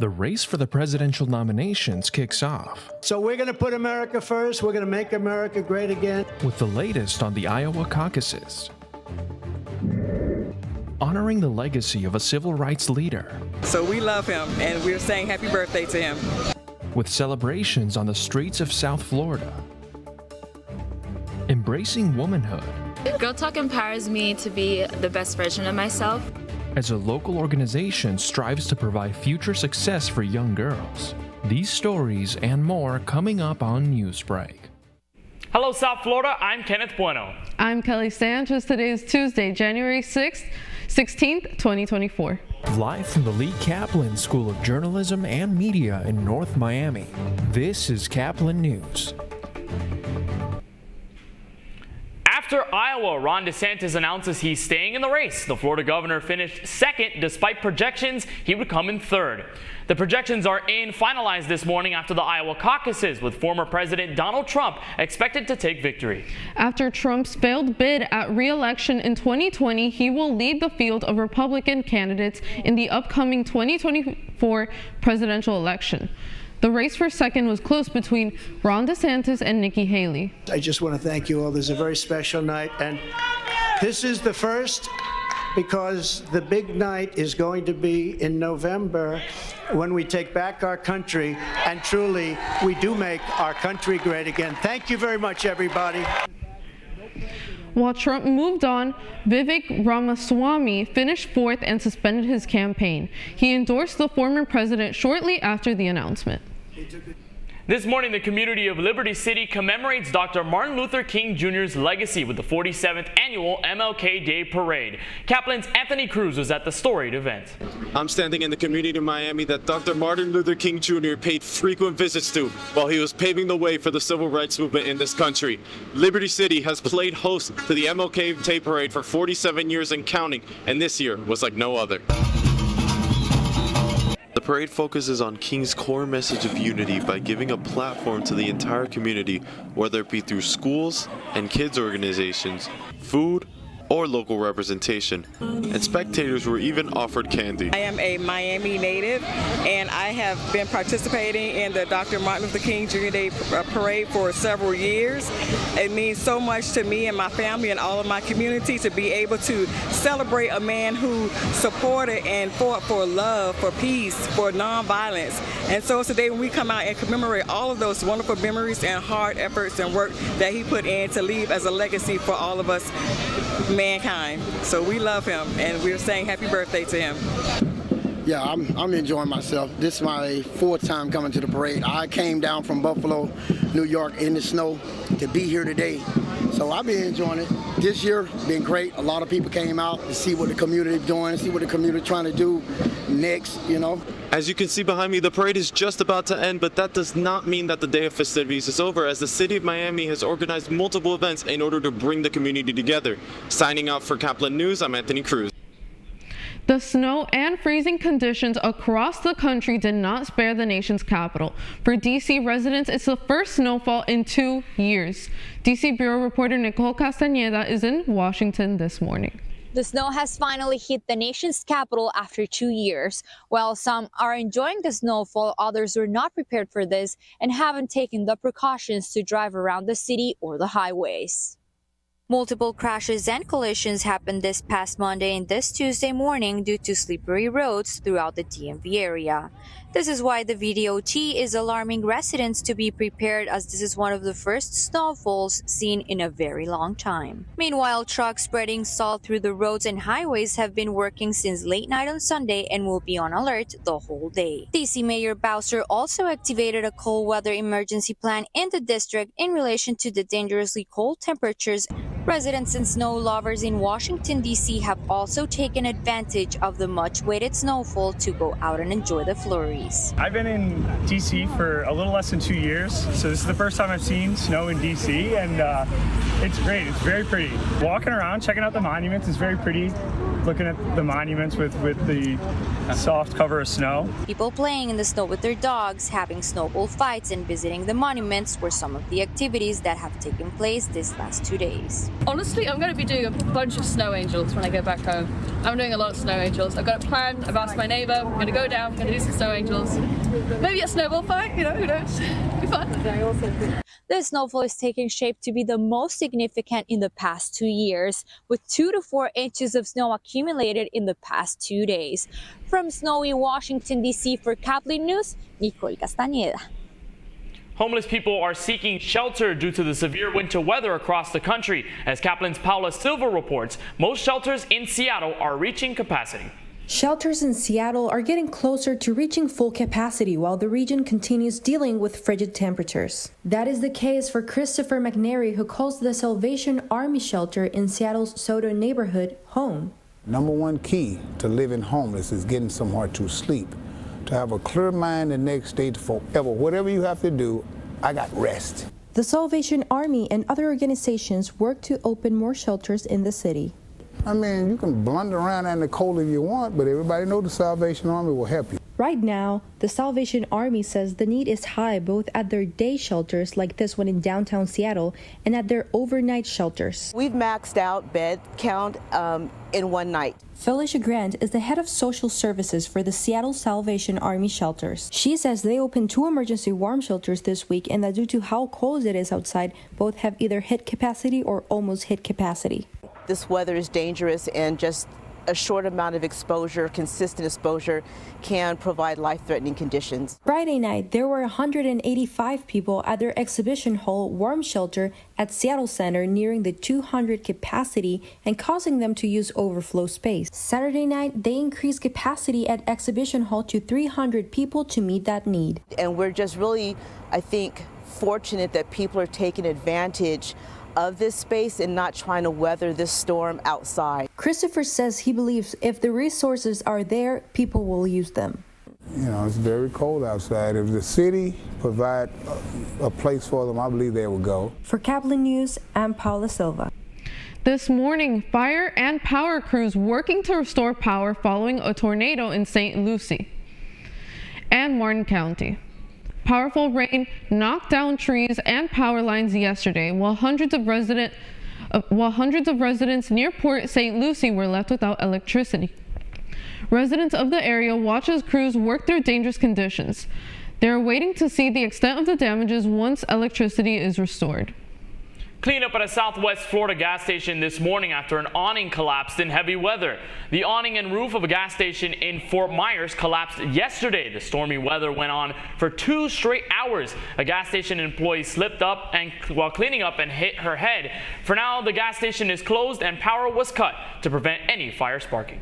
The race for the presidential nominations kicks off. So we're going to put America first. We're going to make America great again. With the latest on the Iowa caucuses. Honoring the legacy of a civil rights leader. So we love him, and we're saying happy birthday to him. With celebrations on the streets of South Florida. Embracing womanhood. Girl Talk empowers me to be the best version of myself. As a local organization strives to provide future success for young girls. These stories and more coming up on Newsbreak. Hello, South Florida. I'm Kenneth Bueno. I'm Kelly Sanchez. Today is Tuesday, January 16th, 2024. Live from the Lee Caplin School of Journalism and Media in North Miami, this is Caplin News. After Iowa, Ron DeSantis announces he's staying in the race. The Florida governor finished second despite projections he would come in third. The projections are finalized this morning after the Iowa caucuses, with former President Donald Trump expected to take victory. After Trump's failed bid at re-election in 2020, he will lead the field of Republican candidates in the upcoming 2024 presidential election. The race for second was close between Ron DeSantis and Nikki Haley. I just want to thank you all. This is a very special night, and this is the first because the big night is going to be in November when we take back our country, and truly we do make our country great again. Thank you very much, everybody. While Trump moved on, Vivek Ramaswamy finished fourth and suspended his campaign. He endorsed the former president shortly after the announcement. This morning, the community of Liberty City commemorates Dr. Martin Luther King Jr.'s legacy with the 47th annual MLK Day Parade. Caplin's Anthony Cruz was at the storied event. I'm standing in the community of Miami that Dr. Martin Luther King Jr. paid frequent visits to while he was paving the way for the civil rights movement in this country. Liberty City has played host to the MLK Day Parade for 47 years and counting, and this year was like no other. The parade focuses on King's core message of unity by giving a platform to the entire community, whether it be through schools and kids organizations, food, or local representation. And spectators were even offered candy. I am a Miami native, and I have been participating in the Dr. Martin Luther King Jr. Day Parade for several years. It means so much to me and my family and all of my community to be able to celebrate a man who supported and fought for love, for peace, for nonviolence. And so today when we come out and commemorate all of those wonderful memories and hard efforts and work that he put in to leave as a legacy for all of us mankind. So we love him, and we're saying happy birthday to him. Yeah, I'm enjoying myself. This is my fourth time coming to the parade. I came down from Buffalo, New York in the snow to be here today. So I've been enjoying it. This year been great. A lot of people came out to see what the community is doing, see what the community is trying to do next, you know. As you can see behind me, the parade is just about to end, but that does not mean that the day of festivities is over, as the city of Miami has organized multiple events in order to bring the community together. Signing out for Caplin News, I'm Anthony Cruz. The snow and freezing conditions across the country did not spare the nation's capital. For D.C. residents, it's the first snowfall in 2 years. D.C. Bureau reporter Nicole Castañeda is in Washington this morning. The snow has finally hit the nation's capital after 2 years. While some are enjoying the snowfall, others were not prepared for this and haven't taken the precautions to drive around the city or the highways. Multiple crashes and collisions happened this past Monday and this Tuesday morning due to slippery roads throughout the DMV area. This is why the VDOT is alarming residents to be prepared, as this is one of the first snowfalls seen in a very long time. Meanwhile, trucks spreading salt through the roads and highways have been working since late night on Sunday and will be on alert the whole day. DC Mayor Bowser also activated a cold weather emergency plan in the district in relation to the dangerously cold temperatures. Residents and snow lovers in Washington, D.C. have also taken advantage of the much-awaited snowfall to go out and enjoy the flurries. I've been in D.C. for a little less than 2 years, so this is the first time I've seen snow in D.C., and it's great. It's very pretty. Walking around, checking out the monuments is very pretty. Looking at the monuments with the soft cover of snow. People playing in the snow with their dogs, having snowball fights, and visiting the monuments were some of the activities that have taken place these last 2 days. Honestly, I'm going to be doing a bunch of snow angels when I get back home. I'm doing a lot of snow angels. I've got a plan. I've asked my neighbor. I'm going to go down. I'm going to do some snow angels. Maybe a snowball fight. You know, who knows? It'll be fun. The snowfall is taking shape to be the most significant in the past 2 years, with 2 to 4 inches of snow accumulated in the past 2 days. From snowy Washington, D.C. for Caplin News, Nicole Castañeda. Homeless people are seeking shelter due to the severe winter weather across the country. As Caplin's Paula Silva reports, most shelters in Seattle are reaching capacity. Shelters in Seattle are getting closer to reaching full capacity while the region continues dealing with frigid temperatures. That is the case for Christopher McNary, who calls the Salvation Army shelter in Seattle's Soto neighborhood home. Number one key to living homeless is getting somewhere to sleep, to have a clear mind the next day forever. Whatever you have to do, I got rest. The Salvation Army and other organizations work to open more shelters in the city. I mean, you can blunder around in the cold if you want, but everybody knows the Salvation Army will help you. Right now, the Salvation Army says the need is high both at their day shelters like this one in downtown Seattle and at their overnight shelters. We've maxed out bed count in one night. Felicia Grant is the head of social services for the Seattle Salvation Army shelters. She says they opened 2 emergency warm shelters this week and that due to how cold it is outside, both have either hit capacity or almost hit capacity. This weather is dangerous, and just a short amount of exposure, consistent exposure, can provide life-threatening conditions. Friday night, there were 185 people at their exhibition hall warm shelter at Seattle Center, nearing the 200 capacity and causing them to use overflow space. Saturday night, they increased capacity at exhibition hall to 300 people to meet that need. And we're just really, I think, fortunate that people are taking advantage of this space and not trying to weather this storm outside. Christopher says he believes if the resources are there, people will use them. You know, it's very cold outside. If the city provide a place for them, I believe they will go. For Caplin News, I'm Paula Silva. This morning, fire and power crews working to restore power following a tornado in St. Lucie and Martin County. Powerful rain knocked down trees and power lines yesterday, while hundreds of residents near Port St. Lucie were left without electricity. Residents of the area watch as crews work through dangerous conditions. They are waiting to see the extent of the damages once electricity is restored. Cleanup at a Southwest Florida gas station this morning after an awning collapsed in heavy weather. The awning and roof of a gas station in Fort Myers collapsed yesterday. The stormy weather went on for 2 straight hours. A gas station employee slipped up while cleaning up and hit her head. For now, the gas station is closed and power was cut to prevent any fire sparking.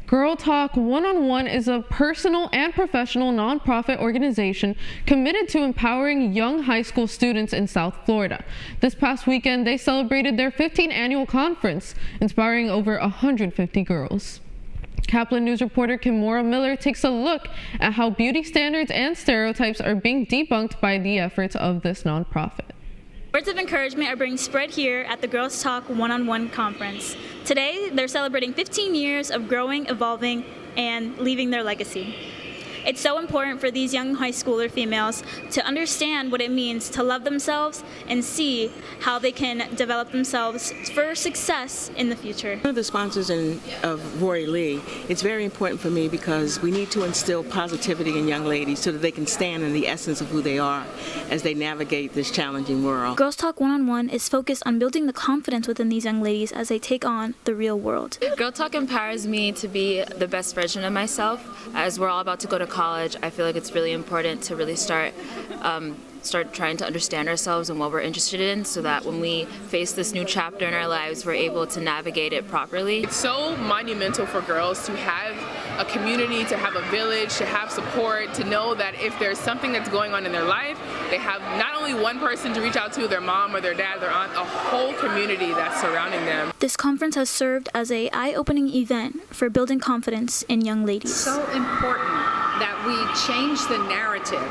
Girl Talk One-on-One is a personal and professional nonprofit organization committed to empowering young high school students in South Florida. This past weekend, they celebrated their 15th annual conference, inspiring over 150 girls. Caplin News reporter Kimora Miller takes a look at how beauty standards and stereotypes are being debunked by the efforts of this nonprofit. Words of encouragement are being spread here at the Girls Talk One-on-One Conference. Today, they're celebrating 15 years of growing, evolving, and leaving their legacy. It's so important for these young high schooler females to understand what it means to love themselves and see how they can develop themselves for success in the future. One of the sponsors of Rory Lee, it's very important for me because we need to instill positivity in young ladies so that they can stand in the essence of who they are as they navigate this challenging world. Girls Talk One-on-One is focused on building the confidence within these young ladies as they take on the real world. Girl Talk empowers me to be the best version of myself. As we're all about to go to college, I feel like it's really important to really start trying to understand ourselves and what we're interested in so that when we face this new chapter in our lives, we're able to navigate it properly. It's so monumental for girls to have a community, to have a village, to have support, to know that if there's something that's going on in their life, they have not only one person to reach out to, their mom or their dad, their aunt, a whole community that's surrounding them. This conference has served as an eye-opening event for building confidence in young ladies. It's so important that we change the narrative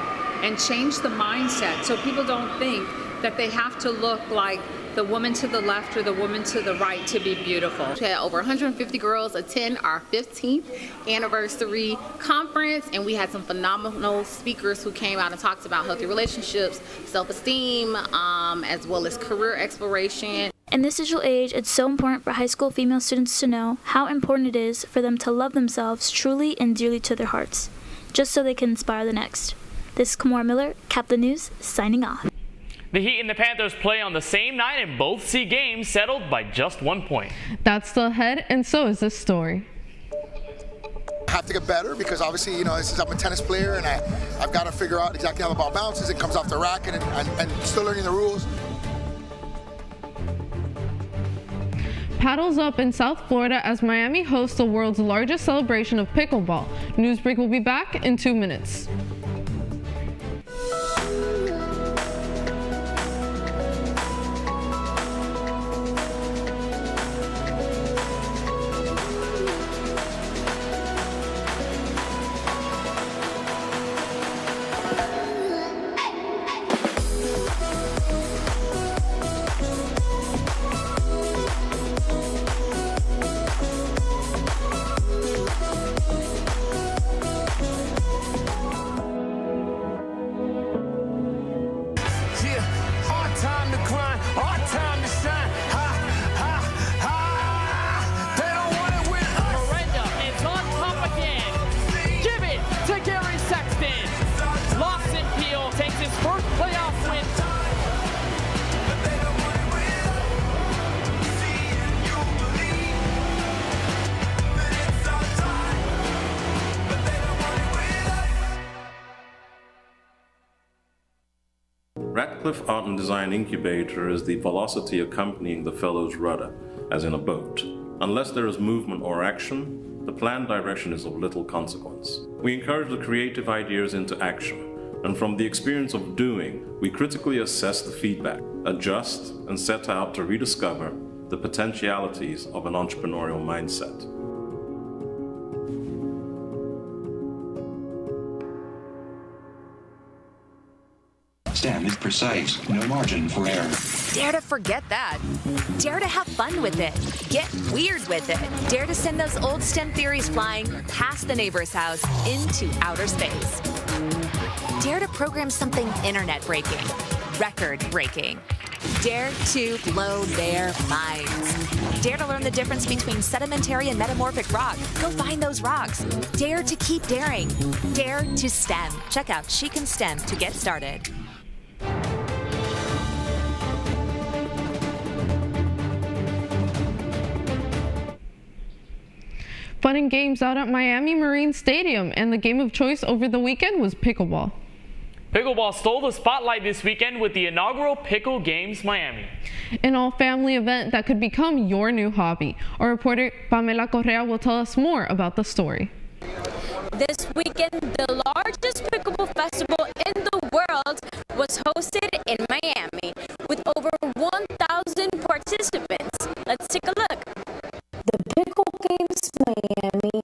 and change the mindset so people don't think that they have to look like the woman to the left or the woman to the right to be beautiful. We had over 150 girls attend our 15th anniversary conference, and we had some phenomenal speakers who came out and talked about healthy relationships, self-esteem, as well as career exploration. In this digital age, it's so important for high school female students to know how important it is for them to love themselves truly and dearly to their hearts, just so they can inspire the next. This is Kamora Miller, Caplin News, signing off. The Heat and the Panthers play on the same night and both see games settled by just 1 point. That's still ahead, and so is this story. I have to get better because obviously, I'm a tennis player and I've got to figure out exactly how the ball bounces, it comes off the racket, and still learning the rules. Paddles up in South Florida as Miami hosts the world's largest celebration of pickleball. Newsbreak will be back in 2 minutes. Radcliffe Art and Design Incubator is the velocity accompanying the fellow's rudder, as in a boat. Unless there is movement or action, the planned direction is of little consequence. We encourage the creative ideas into action, and from the experience of doing, we critically assess the feedback, adjust, and set out to rediscover the potentialities of an entrepreneurial mindset. Stand is precise, no margin for error. Dare to forget that. Dare to have fun with it. Get weird with it. Dare to send those old STEM theories flying past the neighbor's house into outer space. Dare to program something internet-breaking, record-breaking. Dare to blow their minds. Dare to learn the difference between sedimentary and metamorphic rock. Go find those rocks. Dare to keep daring. Dare to STEM. Check out She Can STEM to get started. Fun and games out at Miami Marine Stadium, and the game of choice over the weekend was pickleball. Pickleball stole the spotlight this weekend with the inaugural Pickle Games Miami. An all-family event that could become your new hobby. Our reporter Pamela Correa will tell us more about the story. This weekend, the largest pickleball festival in the world was hosted in Miami with over 1,000 participants. Let's take a look. The Pickle Games Miami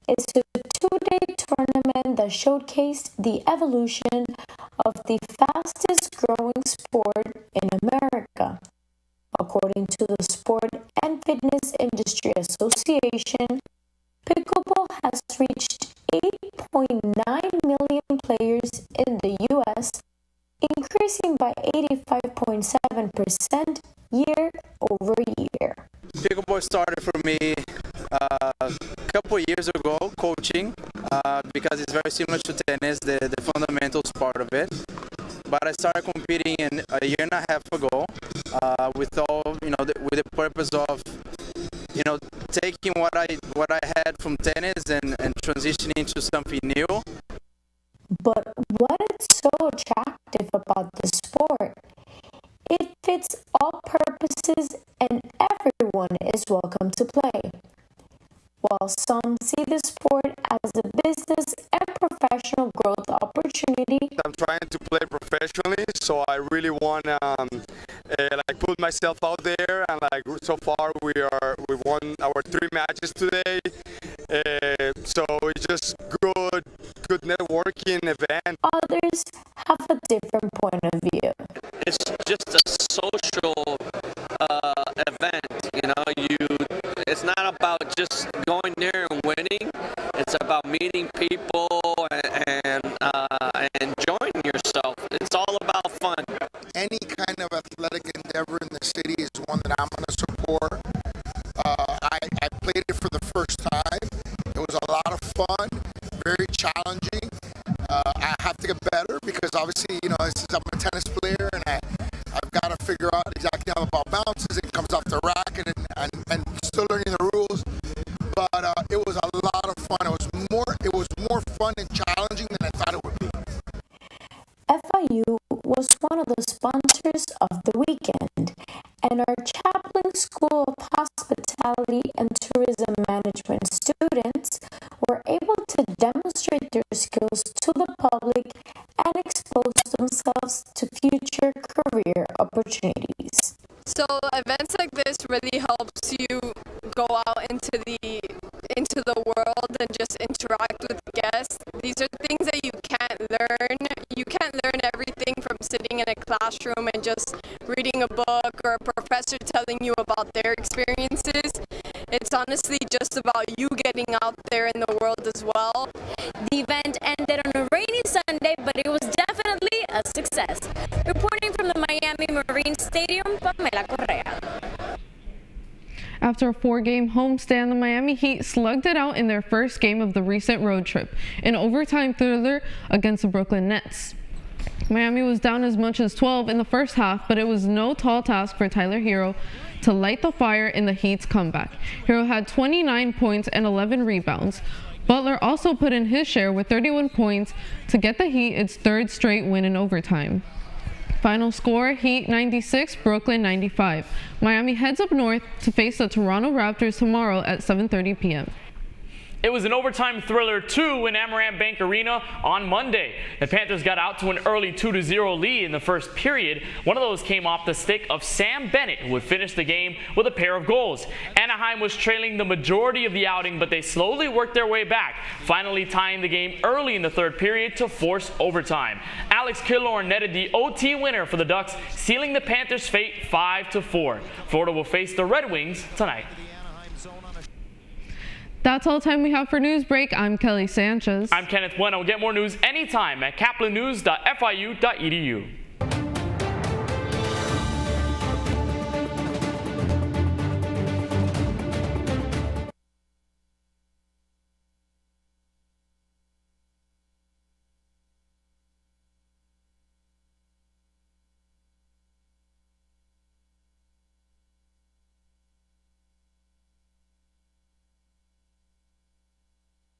is a two-day tournament that showcased the evolution of the fastest growing sport in America. According to the Sport and Fitness Industry Association, pickleball has reached 8.9 million players in the U.S., increasing by 85.7% year over year. Pickleball started for me a couple years ago, coaching, because it's very similar to tennis, the fundamentals part of it. But I started competing a year and a half ago, with all, with the purpose of, taking what I had from tennis and transitioning to something new. But what is so attractive about the sport? It fits all purposes and everyone is welcome to play. While some see the sport as a business and professional growth opportunity, I'm trying to play professionally, so I really want to put myself out there. And so far, we won our 3 matches today. So it's just good networking event. Others have a different point of view. It's just a social event, it's not about just going there and winning. It's about meeting people and enjoying yourself. It's all about fun. Any kind of athletic endeavor in the city is one that I'm going to support. I played it for the first time. It was a lot of fun, very challenging. I have to get better because obviously, you know, I'm a tennis player and I've got to figure out exactly how the ball bounces. It comes off the racket and still learning the rules. But it was a lot of fun. It was more fun and challenging than I thought it would be. FIU was one of the sponsors of the weekend, and our Caplin School of Hospitality and Tourism Management students were able to demonstrate their skills to the public and expose themselves to future career opportunities. So events like this really helps you go out into the world and just interact with guests. These are things that you can't learn. You can't learn everything from sitting in a classroom and just reading a book or a professor telling you about their experiences. It's honestly just about you getting out there in the world as well. The event ended on a rainy Sunday, but it was definitely a success. Reporting from the Miami Marine Stadium, Pamela Correa. After a 4-game homestand, the Miami Heat slugged it out in their first game of the recent road trip, an overtime thriller against the Brooklyn Nets. Miami was down as much as 12 in the first half, but it was no tall task for Tyler Hero to light the fire in the Heat's comeback. Hero had 29 points and 11 rebounds. Butler also put in his share with 31 points to get the Heat its third straight win in overtime. Final score, Heat 96, Brooklyn 95. Miami heads up north to face the Toronto Raptors tomorrow at 7:30 p.m. It was an overtime thriller too in Amerant Bank Arena on Monday. The Panthers got out to an early 2-0 lead in the first period. One of those came off the stick of Sam Bennett, who would finish the game with a pair of goals. Anaheim was trailing the majority of the outing, but they slowly worked their way back, finally tying the game early in the third period to force overtime. Alex Killorn netted the OT winner for the Ducks, sealing the Panthers' fate 5-4. Florida will face the Red Wings tonight. That's all the time we have for Newsbreak. I'm Kelly Sanchez. I'm Kenneth Bueno. Get more news anytime at caplinnews.fiu.edu.